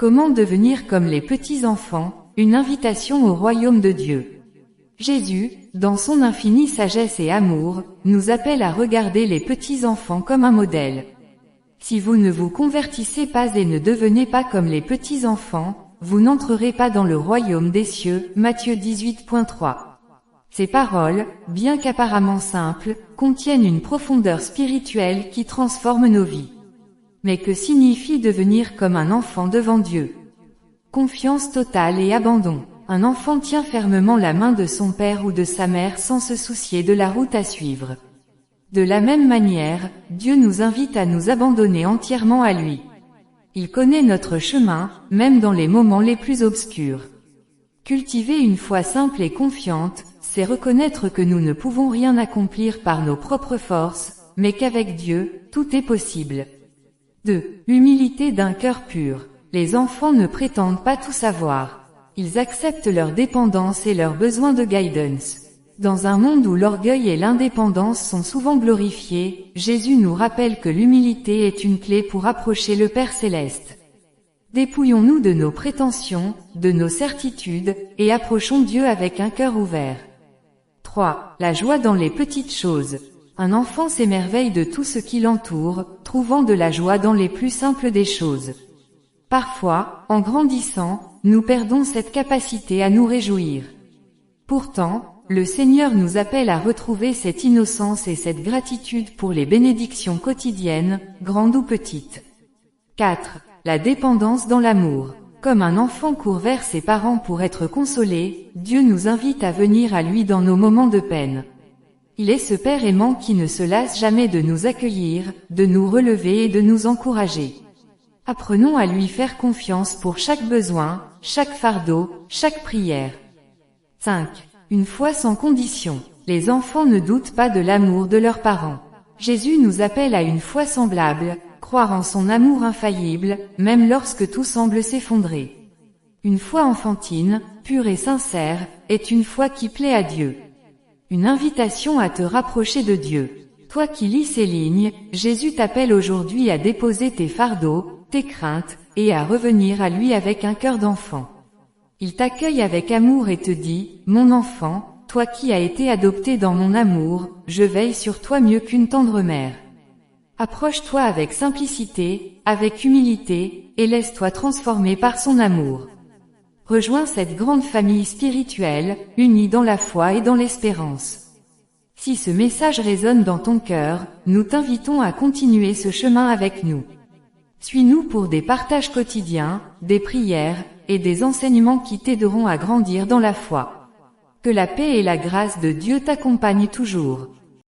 Comment devenir comme les petits-enfants, une invitation au royaume de Dieu. Jésus, dans son infinie sagesse et amour, nous appelle à regarder les petits-enfants comme un modèle. Si vous ne vous convertissez pas et ne devenez pas comme les petits-enfants, vous n'entrerez pas dans le royaume des cieux, Matthieu 18.3. Ces paroles, bien qu'apparemment simples, contiennent une profondeur spirituelle qui transforme nos vies. Mais que signifie devenir comme un enfant devant Dieu? Confiance totale et abandon. Un enfant tient fermement la main de son père ou de sa mère sans se soucier de la route à suivre. De la même manière, Dieu nous invite à nous abandonner entièrement à lui. Il connaît notre chemin, même dans les moments les plus obscurs. Cultiver une foi simple et confiante, c'est reconnaître que nous ne pouvons rien accomplir par nos propres forces, mais qu'avec Dieu, tout est possible. 2. L'humilité d'un cœur pur. Les enfants ne prétendent pas tout savoir. Ils acceptent leur dépendance et leur besoin de guidance. Dans un monde où l'orgueil et l'indépendance sont souvent glorifiés, Jésus nous rappelle que l'humilité est une clé pour approcher le Père Céleste. Dépouillons-nous de nos prétentions, de nos certitudes, et approchons Dieu avec un cœur ouvert. 3. La joie dans les petites choses. Un enfant s'émerveille de tout ce qui l'entoure, trouvant de la joie dans les plus simples des choses. Parfois, en grandissant, nous perdons cette capacité à nous réjouir. Pourtant, le Seigneur nous appelle à retrouver cette innocence et cette gratitude pour les bénédictions quotidiennes, grandes ou petites. 4. La dépendance dans l'amour. Comme un enfant court vers ses parents pour être consolé, Dieu nous invite à venir à lui dans nos moments de peine. Il est ce Père aimant qui ne se lasse jamais de nous accueillir, de nous relever et de nous encourager. Apprenons à lui faire confiance pour chaque besoin, chaque fardeau, chaque prière. 5. Une foi sans condition. Les enfants ne doutent pas de l'amour de leurs parents. Jésus nous appelle à une foi semblable, croire en son amour infaillible, même lorsque tout semble s'effondrer. Une foi enfantine, pure et sincère, est une foi qui plaît à Dieu. Une invitation à te rapprocher de Dieu. Toi qui lis ces lignes, Jésus t'appelle aujourd'hui à déposer tes fardeaux, tes craintes, et à revenir à lui avec un cœur d'enfant. Il t'accueille avec amour et te dit, « Mon enfant, toi qui as été adopté dans mon amour, je veille sur toi mieux qu'une tendre mère. » Approche-toi avec simplicité, avec humilité, et laisse-toi transformer par son amour. Rejoins cette grande famille spirituelle, unie dans la foi et dans l'espérance. Si ce message résonne dans ton cœur, nous t'invitons à continuer ce chemin avec nous. Suis-nous pour des partages quotidiens, des prières, et des enseignements qui t'aideront à grandir dans la foi. Que la paix et la grâce de Dieu t'accompagnent toujours.